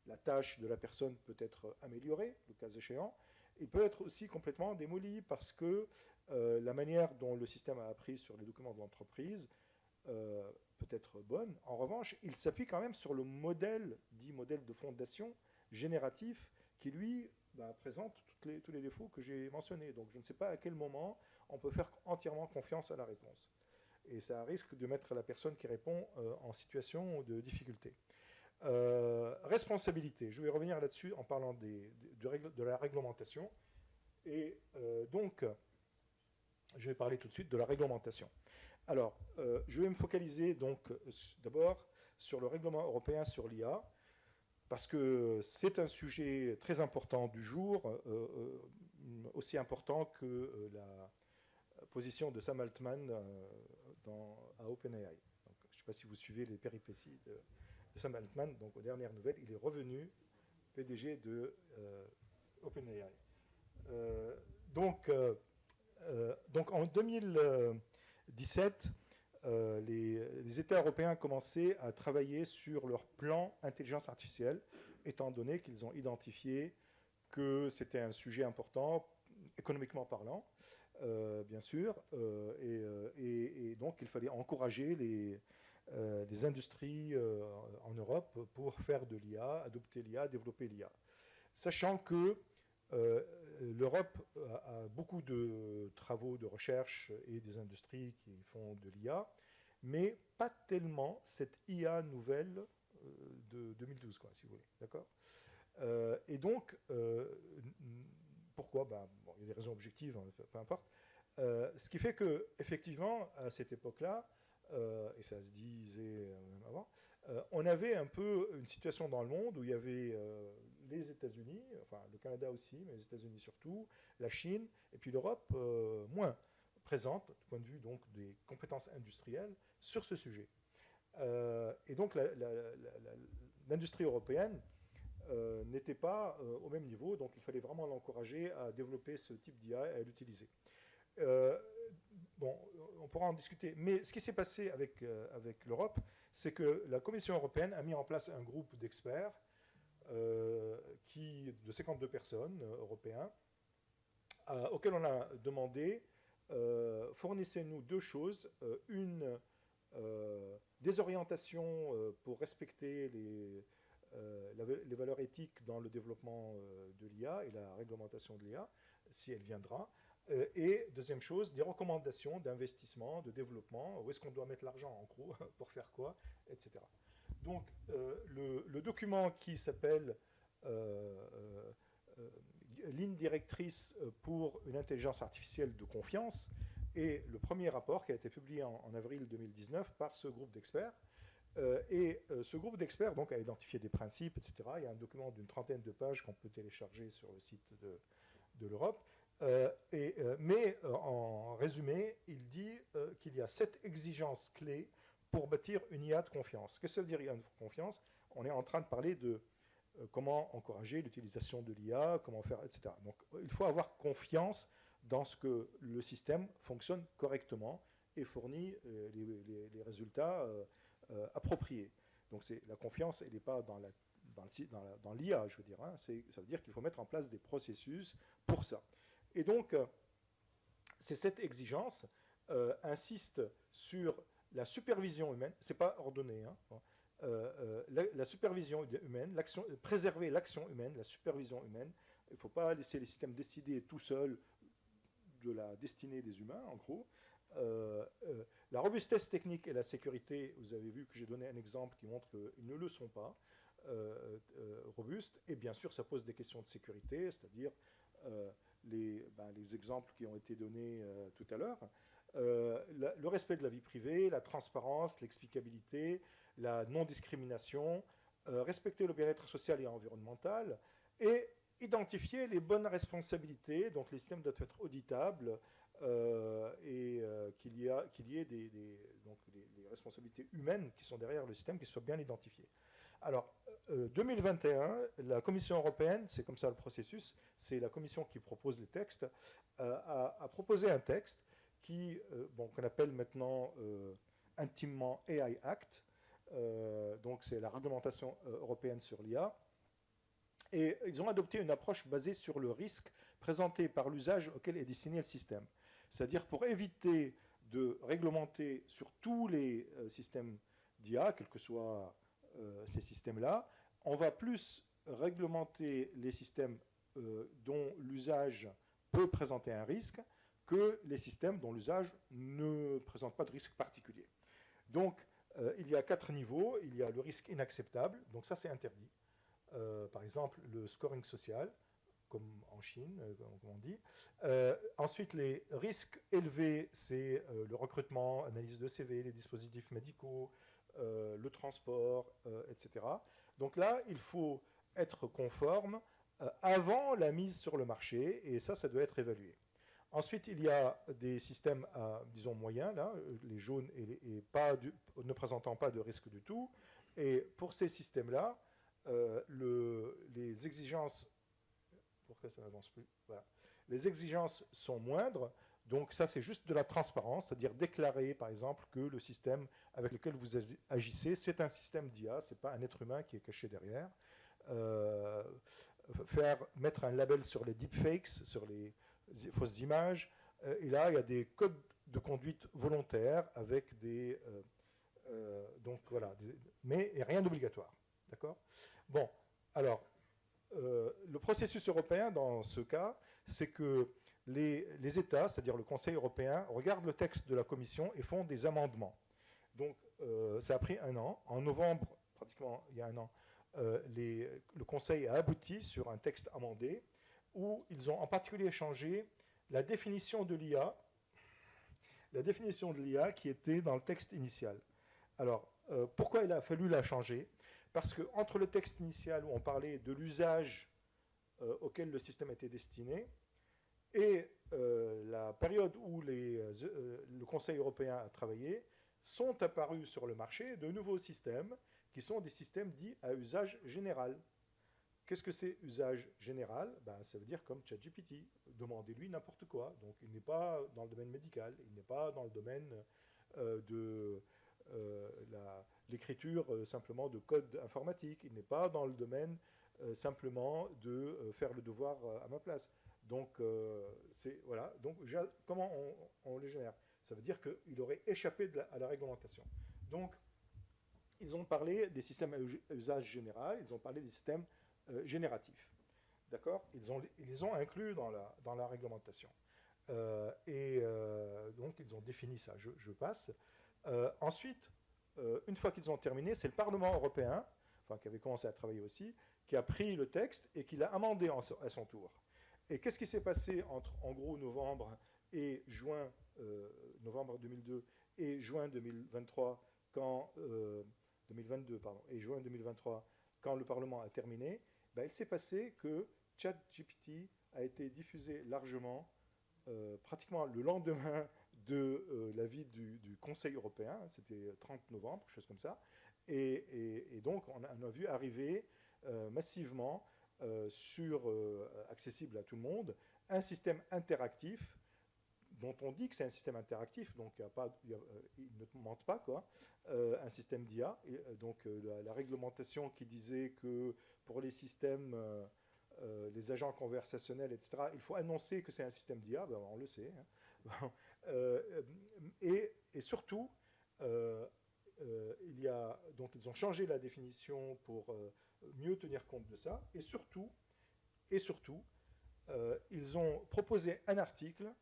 la tâche de la personne peut être améliorée, le cas échéant. Il peut être aussi complètement démoli parce que la manière dont le système a appris sur les documents de l'entreprise peut être bonne. En revanche, il s'appuie quand même sur le modèle, dit modèle de fondation génératif, qui lui présente tous les défauts que j'ai mentionnés. Donc je ne sais pas à quel moment on peut faire entièrement confiance à la réponse. Et ça risque de mettre la personne qui répond en situation de difficulté. Responsabilité, je vais revenir là-dessus en parlant de la réglementation. Et donc, je vais parler tout de suite de la réglementation. Alors, je vais me focaliser donc d'abord sur le règlement européen sur l'IA, parce que c'est un sujet très important du jour, aussi important que la position de Sam Altman à OpenAI. Donc, je ne sais pas si vous suivez les péripéties de Sam Altman. Donc, aux dernières nouvelles, il est revenu PDG de OpenAI. Donc, en 2017, les États européens commençaient à travailler sur leur plan intelligence artificielle, étant donné qu'ils ont identifié que c'était un sujet important, économiquement parlant, bien sûr, et donc il fallait encourager les industries en Europe pour faire de l'IA, adopter l'IA, développer l'IA. Sachant que l'Europe a beaucoup de travaux de recherche et des industries qui font de l'IA, mais pas tellement cette IA nouvelle de 2012, quoi, si vous voulez. D'accord ? Et donc, pourquoi ? Bon, il y a des raisons objectives, hein, peu importe. Ce qui fait que, effectivement, à cette époque-là, et ça se disait même avant, on avait un peu une situation dans le monde où il y avait les États-Unis, enfin le Canada aussi, mais les États-Unis surtout, la Chine, et puis l'Europe moins présente, du point de vue donc des compétences industrielles, sur ce sujet. Et donc l'industrie européenne n'était pas au même niveau, donc il fallait vraiment l'encourager à développer ce type d'IA et à l'utiliser. Bon, on pourra en discuter, mais ce qui s'est passé avec l'Europe, c'est que la Commission européenne a mis en place un groupe d'experts de 52 personnes européens, auxquels on a demandé fournissez-nous deux choses, des orientations pour respecter les valeurs éthiques dans le développement de l'IA et la réglementation de l'IA, si elle viendra, Et deuxième chose, des recommandations d'investissement, de développement, où est-ce qu'on doit mettre l'argent en gros, pour faire quoi, etc. Donc le document qui s'appelle ligne directrice pour une intelligence artificielle de confiance est le premier rapport qui a été publié en avril 2019 par ce groupe d'experts. Ce groupe d'experts donc, a identifié des principes, etc. Il y a un document d'une trentaine de pages qu'on peut télécharger sur le site de l'Europe. Mais en résumé, il dit qu'il y a 7 exigences clés pour bâtir une IA de confiance. Qu'est-ce que ça veut dire IA de confiance? On est en train de parler de comment encourager l'utilisation de l'IA, comment faire, etc. Donc il faut avoir confiance dans ce que le système fonctionne correctement et fournit les résultats appropriés. Donc la confiance, elle n'est pas dans l'IA, je veux dire. Hein. Ça veut dire qu'il faut mettre en place des processus pour ça. Et donc, ces 7 exigences insistent sur la supervision humaine. Ce n'est pas ordonné, hein. La supervision humaine, préserver l'action humaine, la supervision humaine. Il ne faut pas laisser les systèmes décider tout seuls de la destinée des humains, en gros. La robustesse technique et la sécurité, vous avez vu que j'ai donné un exemple qui montre qu'ils ne le sont pas robustes. Et bien sûr, ça pose des questions de sécurité, c'est-à-dire les exemples qui ont été donnés tout à l'heure. Le respect de la vie privée, la transparence, l'explicabilité, la non-discrimination, respecter le bien-être social et environnemental, et identifier les bonnes responsabilités. Donc les systèmes doivent être auditables et qu'il y ait donc les responsabilités humaines qui sont derrière le système qui soient bien identifiées. Alors, 2021, la Commission européenne, c'est comme ça le processus, c'est la Commission qui propose les textes, a proposé un texte qu'on appelle maintenant intimement AI Act, donc c'est la réglementation européenne sur l'IA, et ils ont adopté une approche basée sur le risque présenté par l'usage auquel est destiné le système. C'est-à-dire pour éviter de réglementer sur tous les systèmes d'IA, quels que soient ces systèmes-là, on va plus réglementer les systèmes dont l'usage peut présenter un risque que les systèmes dont l'usage ne présente pas de risque particulier. Donc, il y a 4 niveaux. Il y a le risque inacceptable, donc ça c'est interdit. Par exemple, le scoring social, comme en Chine, comme on dit. Ensuite, les risques élevés, c'est le recrutement, analyse de CV, les dispositifs médicaux, le transport, etc. Donc là, il faut être conforme avant la mise sur le marché, et ça doit être évalué. Ensuite, il y a des systèmes, disons, moyens, là, les jaunes ne présentant pas de risque du tout. Et pour ces systèmes-là, les exigences... Pourquoi ça n'avance plus? Voilà. Les exigences sont moindres, donc ça c'est juste de la transparence, c'est-à-dire déclarer par exemple que le système avec lequel vous agissez, c'est un système d'IA, c'est pas un être humain qui est caché derrière. Mettre un label sur les deepfakes, sur les fausses images, et là il y a des codes de conduite volontaires avec des... donc voilà, mais rien d'obligatoire. D'accord? Bon, alors, le processus européen, dans ce cas, c'est que les États, c'est-à-dire le Conseil européen, regardent le texte de la Commission et font des amendements. Donc, ça a pris un an. En novembre, pratiquement il y a un an, le Conseil a abouti sur un texte amendé où ils ont en particulier changé la définition de l'IA qui était dans le texte initial. Alors, pourquoi il a fallu la changer? Parce qu'entre le texte initial où on parlait de l'usage auquel le système était destiné et la période où le Conseil européen a travaillé, sont apparus sur le marché de nouveaux systèmes qui sont des systèmes dits à usage général. Qu'est-ce que c'est usage général? Ça veut dire comme ChatGPT, demandez-lui n'importe quoi. Donc il n'est pas dans le domaine médical, il n'est pas dans le domaine de l'écriture simplement de code informatique, il n'est pas dans le domaine simplement de faire le devoir à ma place. Donc, voilà. Donc comment on le génère? Ça veut dire qu'il aurait échappé à la réglementation. Donc, ils ont parlé des systèmes à usage général, ils ont parlé des systèmes génératifs. D'accord? Ils les ont inclus dans la réglementation. Donc, ils ont défini ça. Je passe. Ensuite, une fois qu'ils ont terminé, c'est le Parlement européen, enfin, qui avait commencé à travailler aussi, qui a pris le texte et qui l'a amendé à son tour. Et qu'est-ce qui s'est passé entre, en gros, novembre et juin, novembre 2002 et juin 2023, 2022, pardon, et juin 2023, quand le Parlement a terminé, ben, il s'est passé que ChatGPT a été diffusé largement, pratiquement le lendemain de l'avis du Conseil européen, c'était 30 novembre, quelque chose comme ça, et donc on a vu arriver massivement accessible à tout le monde, un système interactif dont on dit que c'est un système interactif, donc ils ne mentent pas, quoi, un système d'IA. Donc la réglementation qui disait que pour les systèmes, les agents conversationnels, etc., il faut annoncer que c'est un système d'IA, ben, on le sait. Hein. Et surtout, donc ils ont changé la définition pour mieux tenir compte de ça, et surtout, ils ont proposé un article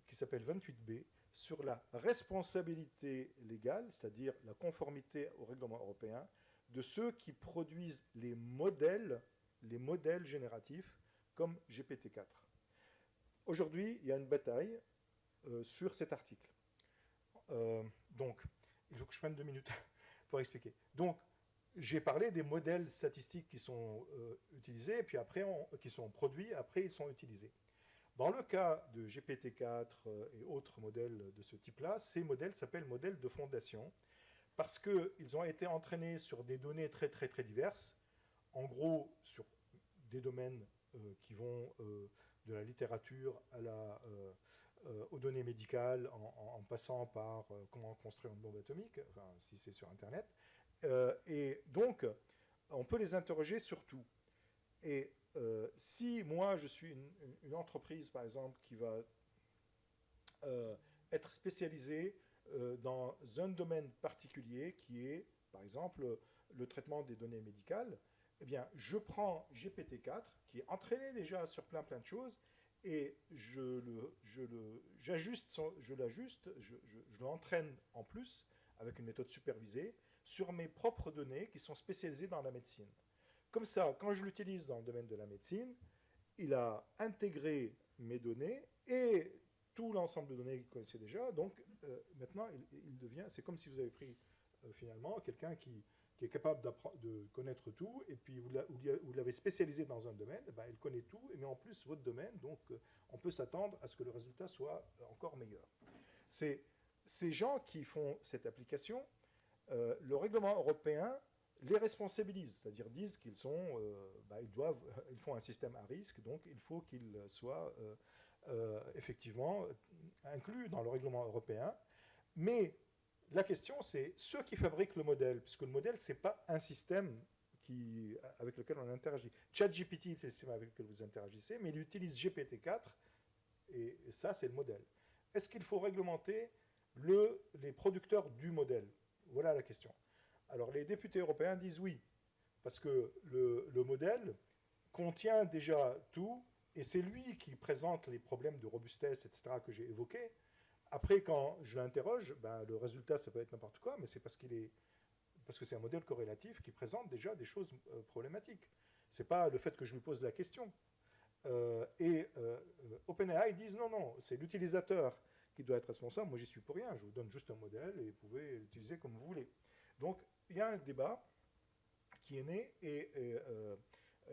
qui s'appelle 28b, sur la responsabilité légale, c'est-à-dire la conformité au règlement européen, de ceux qui produisent les modèles génératifs comme GPT-4. Aujourd'hui, il y a une bataille sur cet article. Donc, il faut que je prenne 2 minutes pour expliquer. Donc, j'ai parlé des modèles statistiques qui sont utilisés, et puis après, qui sont produits, après ils sont utilisés. Dans le cas de GPT-4 et autres modèles de ce type-là, ces modèles s'appellent modèles de fondation, parce qu'ils ont été entraînés sur des données très très très diverses, en gros sur des domaines qui vont de la littérature aux données médicales, en passant par comment construire une bombe atomique, enfin, si c'est sur Internet. Et donc, on peut les interroger sur tout. Et si moi, je suis une entreprise, par exemple, qui va être spécialisée dans un domaine particulier, qui est, par exemple, le traitement des données médicales, eh bien, je prends GPT-4, qui est entraîné déjà sur plein de choses, et je l'entraîne en plus, avec une méthode supervisée, sur mes propres données qui sont spécialisées dans la médecine. Comme ça, quand je l'utilise dans le domaine de la médecine, il a intégré mes données et tout l'ensemble de données qu'il connaissait déjà. Donc maintenant, il devient, c'est comme si vous avez pris finalement quelqu'un qui est capable de connaître tout, et puis vous l'avez spécialisé dans un domaine, ben, il connaît tout, mais en plus votre domaine, donc on peut s'attendre à ce que le résultat soit encore meilleur. C'est ces gens qui font cette application, le règlement européen les responsabilise, c'est-à-dire disent qu'ils ils font un système à risque, donc il faut qu'ils soient effectivement inclus dans le règlement européen. Mais la question, c'est ceux qui fabriquent le modèle, puisque le modèle, ce n'est pas un système avec lequel on interagit. ChatGPT, c'est le système avec lequel vous interagissez, mais il utilise GPT-4, et ça, c'est le modèle. Est-ce qu'il faut réglementer les producteurs du modèle? Voilà la question. Alors les députés européens disent oui, parce que le modèle contient déjà tout, et c'est lui qui présente les problèmes de robustesse, etc., que j'ai évoqués. Après, quand je l'interroge, ben, le résultat, ça peut être n'importe quoi, mais c'est parce que c'est un modèle corrélatif qui présente déjà des choses problématiques. Ce n'est pas le fait que je lui pose la question. OpenAI disent non, c'est l'utilisateur qui doit être responsable. Moi, j'y suis pour rien. Je vous donne juste un modèle et vous pouvez l'utiliser comme vous voulez. Donc, il y a un débat qui est né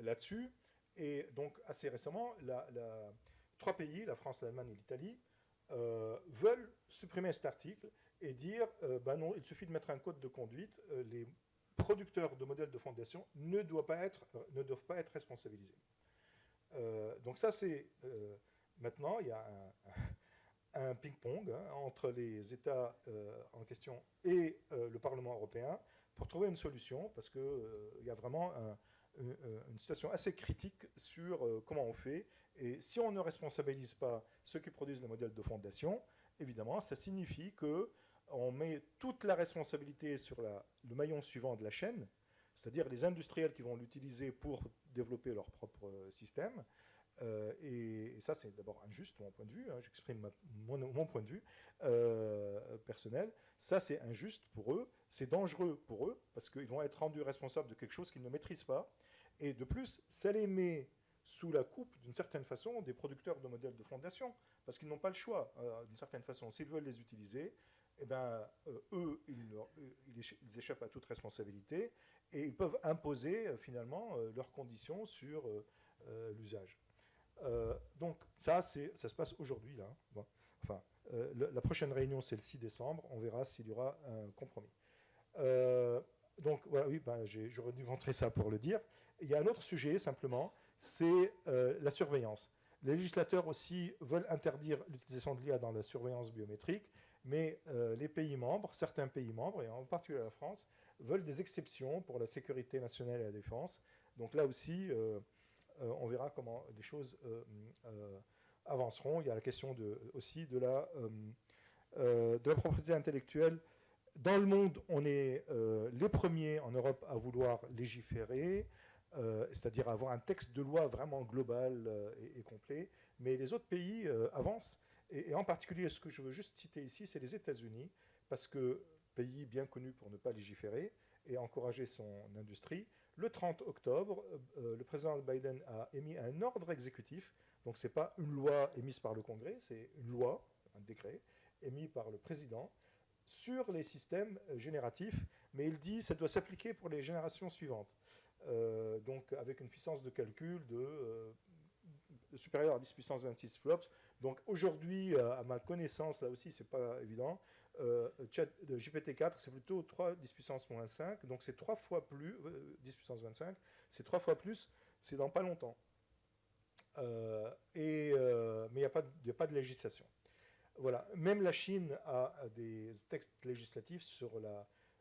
là-dessus. Et donc, assez récemment, 3 pays, la France, l'Allemagne et l'Italie, veulent supprimer cet article et dire ben non, il suffit de mettre un code de conduite. Les producteurs de modèles de fondation ne doivent pas être responsabilisés. Donc ça, c'est... maintenant, il y a un ping-pong entre les États en question et le Parlement européen pour trouver une solution, parce qu'il y a vraiment une situation assez critique sur comment on fait. Et si on ne responsabilise pas ceux qui produisent les modèles de fondation, évidemment, ça signifie qu'on met toute la responsabilité sur le maillon suivant de la chaîne, c'est-à-dire les industriels qui vont l'utiliser pour développer leur propre système, Et ça, c'est d'abord injuste, de mon point de vue. Hein, j'exprime mon point de vue personnel. Ça, c'est injuste pour eux. C'est dangereux pour eux, parce qu'ils vont être rendus responsables de quelque chose qu'ils ne maîtrisent pas. Et de plus, ça les met sous la coupe, d'une certaine façon, des producteurs de modèles de fondation, parce qu'ils n'ont pas le choix, d'une certaine façon. S'ils veulent les utiliser, eh ben, eux, ils échappent à toute responsabilité, et ils peuvent imposer, finalement, leurs conditions sur l'usage. Donc ça se passe aujourd'hui, là. Bon. Enfin, la prochaine réunion, c'est le 6 décembre. On verra s'il y aura un compromis. Donc, voilà, oui, ben, j'aurais dû montrer ça pour le dire. Il y a un autre sujet, simplement, c'est la surveillance. Les législateurs aussi veulent interdire l'utilisation de l'IA dans la surveillance biométrique, mais les pays membres, certains pays membres, et en particulier la France, veulent des exceptions pour la sécurité nationale et la défense. Donc là aussi, on verra comment les choses avanceront. Il y a la question aussi de la propriété intellectuelle. Dans le monde, on est les premiers en Europe à vouloir légiférer, c'est-à-dire avoir un texte de loi vraiment global et complet, mais les autres pays avancent. Et en particulier, ce que je veux juste citer ici, c'est les États-Unis, parce que pays bien connu pour ne pas légiférer et encourager son industrie. Le 30 octobre, le président Biden a émis un ordre exécutif, donc ce n'est pas une loi émise par le Congrès, c'est une loi, un décret, émis par le président, sur les systèmes génératifs, mais il dit que ça doit s'appliquer pour les générations suivantes. Donc avec une puissance de calcul supérieure à 10 puissance 26 flops. Donc aujourd'hui, à ma connaissance, là aussi, c'est pas évident, GPT-4, c'est plutôt 3 10 puissance moins 5, donc c'est 3 fois plus, 10 puissance 25, c'est 3 fois plus, c'est dans pas longtemps. Mais il n'y a pas de législation. Voilà. Même la Chine a des textes législatifs sur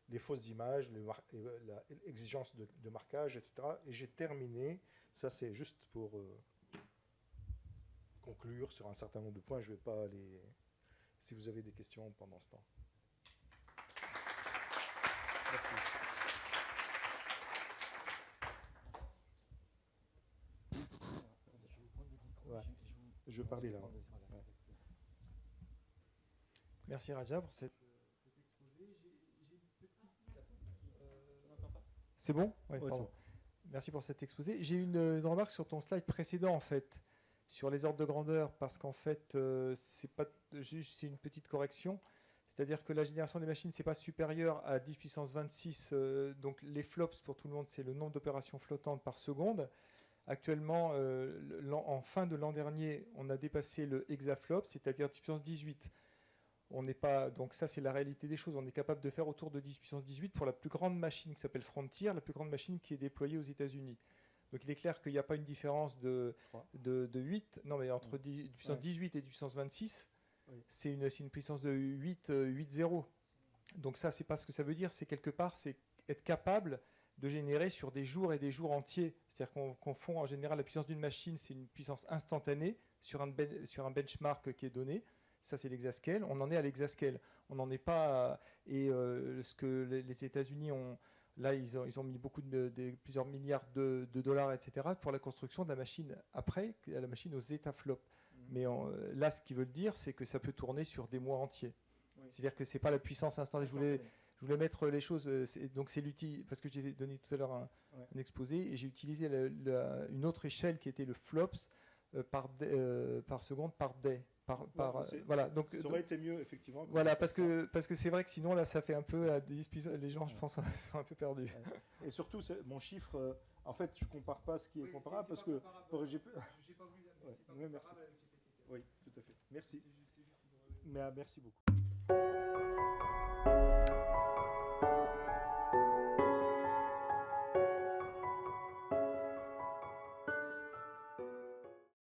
les fausses images, l'exigence de marquage, etc. Et j'ai terminé. Ça, c'est juste pour conclure sur un certain nombre de points. Je ne vais pas aller. Si vous avez des questions pendant ce temps. Merci. Ouais. Je vais parler là. Ouais. Merci Raja pour cet exposé. C'est bon ? Oui, ouais, pardon. Merci pour cet exposé. J'ai une remarque sur ton slide précédent, en fait, sur les ordres de grandeur, parce qu'en fait, c'est une petite correction. C'est-à-dire que la génération des machines, c'est pas supérieur à 10 puissance 26. Donc les flops, pour tout le monde, c'est le nombre d'opérations flottantes par seconde. Actuellement, en fin de l'an dernier, on a dépassé le hexaflop, c'est-à-dire 10 puissance 18. On n'est pas, donc ça, c'est la réalité des choses. On est capable de faire autour de 10 puissance 18 pour la plus grande machine qui s'appelle Frontier, la plus grande machine qui est déployée aux États-Unis. Donc il est clair qu'il n'y a pas une différence de 8, non mais entre 10 puissance 18 et 10 puissance 26, oui. C'est une puissance de 8,0. Donc ça, c'est pas ce que ça veut dire, c'est quelque part, c'est être capable de générer sur des jours et des jours entiers. C'est-à-dire qu'on confond en général la puissance d'une machine, c'est une puissance instantanée sur un benchmark qui est donné. Ça, c'est l'exascale. On en est à l'exascale. On n'en est pas. Ce que les États-Unis ont. Là, ils ont mis plusieurs milliards de dollars, etc., pour la construction de la machine après, la machine aux étaflops. Mais là, ce qu'ils veulent dire, c'est que ça peut tourner sur des mois entiers. Oui. C'est-à-dire que ce n'est pas la puissance instantanée. Je voulais mettre les choses. Donc, c'est l'outil. Parce que j'ai donné tout à l'heure un exposé, et j'ai utilisé une autre échelle qui était le flops par seconde par day. Voilà, donc ça aurait été mieux effectivement. Voilà, parce que c'est vrai que sinon là ça fait un peu les gens, je pense, sont un peu perdus. Et surtout mon chiffre, en fait, je compare pas ce qui est comparable parce que j'ai pas voulu. Oui, merci. Oui, tout à fait. Merci. Merci beaucoup.